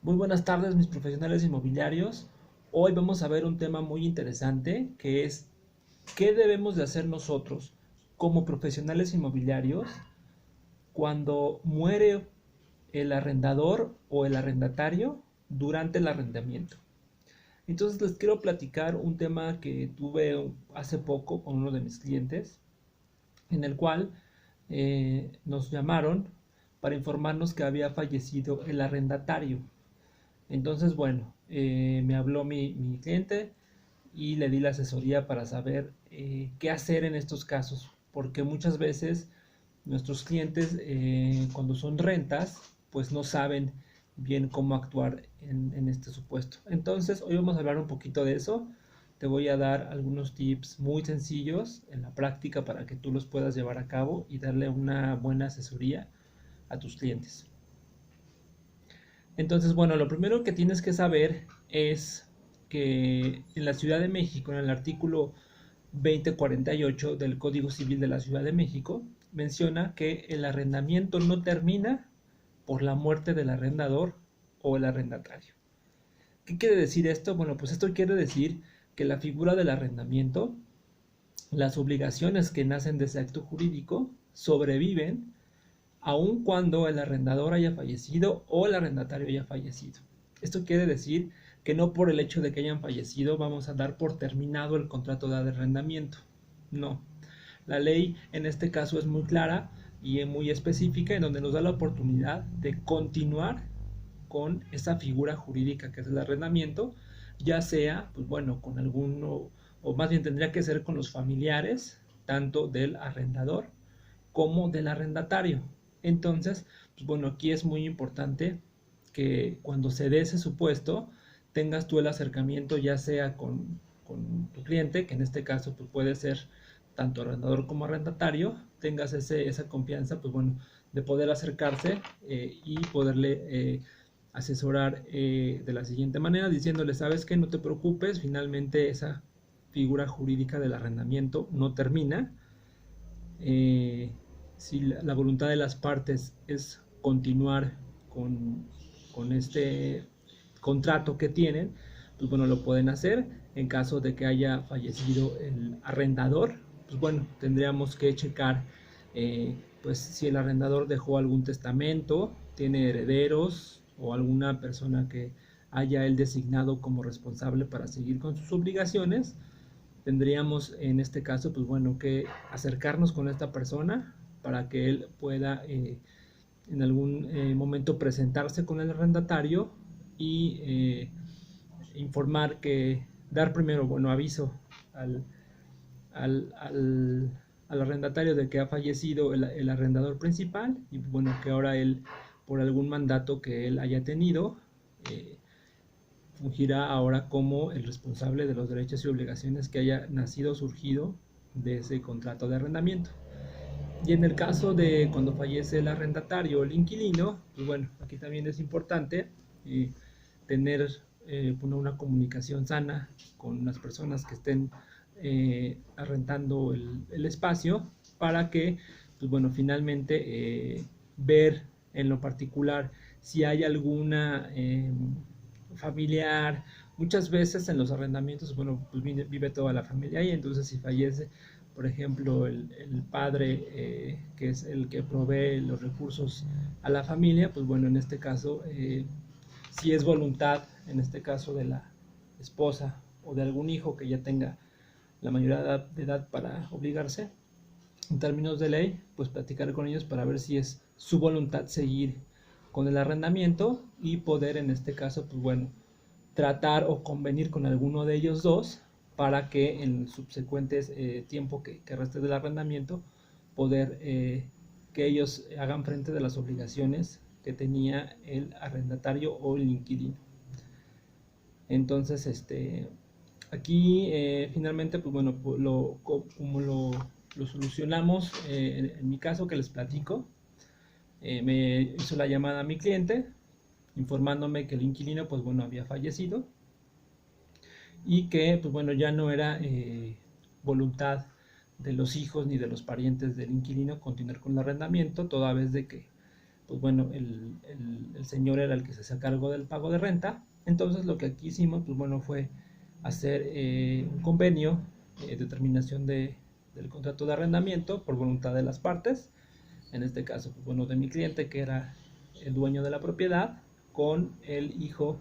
Muy buenas tardes, mis profesionales inmobiliarios. Hoy vamos a ver un tema muy interesante que es ¿qué debemos de hacer nosotros como profesionales inmobiliarios cuando muere el arrendador o el arrendatario durante el arrendamiento? Entonces les quiero platicar un tema que tuve hace poco con uno de mis clientes, en el cual nos llamaron para informarnos que había fallecido el arrendatario. Entonces, bueno, me habló mi cliente y le di la asesoría para saber qué hacer en estos casos, porque muchas veces nuestros clientes cuando son rentas, pues no saben bien cómo actuar en este supuesto. Entonces, hoy vamos a hablar un poquito de eso. Te voy a dar algunos tips muy sencillos en la práctica para que tú los puedas llevar a cabo y darle una buena asesoría a tus clientes. Entonces, bueno, lo primero que tienes que saber es que en la Ciudad de México, en el artículo 2048 del Código Civil de la Ciudad de México, menciona que el arrendamiento no termina por la muerte del arrendador o el arrendatario. ¿Qué quiere decir esto? Bueno, pues esto quiere decir que la figura del arrendamiento, las obligaciones que nacen de ese acto jurídico, sobreviven aun cuando el arrendador haya fallecido o el arrendatario haya fallecido. Esto quiere decir que no por el hecho de que hayan fallecido vamos a dar por terminado el contrato de arrendamiento. No. La ley en este caso es muy clara y muy específica en donde nos da la oportunidad de continuar con esa figura jurídica que es el arrendamiento, ya sea, pues bueno, con alguno, o más bien tendría que ser con los familiares, tanto del arrendador como del arrendatario. Entonces, pues bueno, aquí es muy importante que cuando se dé ese supuesto, tengas tú el acercamiento ya sea con tu cliente, que en este caso pues puede ser tanto arrendador como arrendatario, tengas esa confianza, pues bueno, de poder acercarse y poderle asesorar de la siguiente manera, diciéndole, sabes que no te preocupes, finalmente esa figura jurídica del arrendamiento no termina, si la voluntad de las partes es continuar con, con este contrato que tienen, pues bueno, lo pueden hacer. En caso de que haya fallecido el arrendador, pues bueno, tendríamos que checar pues si el arrendador dejó algún testamento, tiene herederos o alguna persona que haya él designado como responsable para seguir con sus obligaciones. Tendríamos en este caso, pues bueno, que acercarnos con esta persona para que él pueda en algún momento presentarse con el arrendatario y informar que, dar primero, bueno, aviso al, al, al, al arrendatario de que ha fallecido el arrendador principal y bueno, que ahora él, por algún mandato que él haya tenido, fungirá ahora como el responsable de los derechos y obligaciones que haya nacido surgido de ese contrato de arrendamiento. Y en el caso de cuando fallece el arrendatario o el inquilino, pues bueno, aquí también es importante tener una comunicación sana con las personas que estén arrendando el espacio para que, pues bueno, finalmente ver en lo particular si hay alguna familiar. Muchas veces en los arrendamientos, bueno, pues vive toda la familia ahí, entonces si fallece, por ejemplo, el padre, que es el que provee los recursos a la familia, pues bueno, en este caso, si es voluntad, en este caso de la esposa o de algún hijo que ya tenga la mayoría de edad para obligarse, en términos de ley, pues platicar con ellos para ver si es su voluntad seguir con el arrendamiento y poder en este caso, pues bueno, tratar o convenir con alguno de ellos dos para que en subsecuentes tiempo que reste del arrendamiento poder que ellos hagan frente de las obligaciones que tenía el arrendatario o el inquilino. Entonces, aquí finalmente, pues bueno, como lo solucionamos, en mi caso que les platico, me hizo la llamada a mi cliente informándome que el inquilino pues bueno había fallecido y que pues bueno ya no era voluntad de los hijos ni de los parientes del inquilino continuar con el arrendamiento, toda vez de que pues bueno, el señor era el que se hacía cargo del pago de renta. Entonces lo que aquí hicimos, pues bueno, fue hacer un convenio de terminación del contrato de arrendamiento por voluntad de las partes. En este caso, pues bueno, de mi cliente, que era el dueño de la propiedad, con el hijo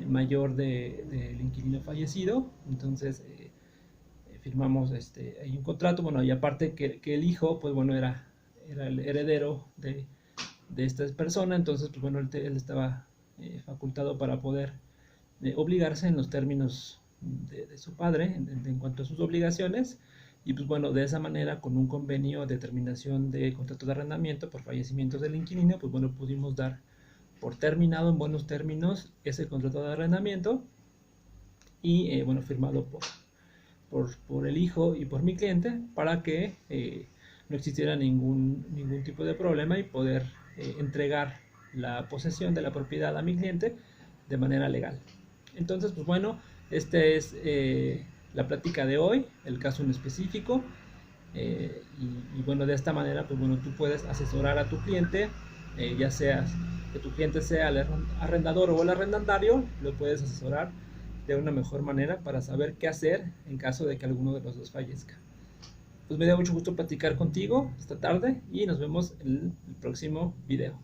mayor del inquilino fallecido. Entonces firmamos ahí un contrato, bueno, y aparte que el hijo, pues bueno, era el heredero de esta persona. Entonces, pues bueno, él estaba facultado para poder obligarse en los términos de su padre en cuanto a sus obligaciones. Y pues bueno, de esa manera, con un convenio de terminación de contrato de arrendamiento por fallecimiento del inquilino, pues bueno, pudimos dar por terminado en buenos términos ese contrato de arrendamiento. Y bueno, firmado por el hijo y por mi cliente, para que no existiera ningún tipo de problema y poder entregar la posesión de la propiedad a mi cliente de manera legal. Entonces, pues bueno, esta es la plática de hoy, el caso en específico. Y bueno, de esta manera, pues bueno, tú puedes asesorar a tu cliente, ya sea que tu cliente sea el arrendador o el arrendatario, lo puedes asesorar de una mejor manera para saber qué hacer en caso de que alguno de los dos fallezca. Pues me da mucho gusto platicar contigo esta tarde y nos vemos en el próximo video.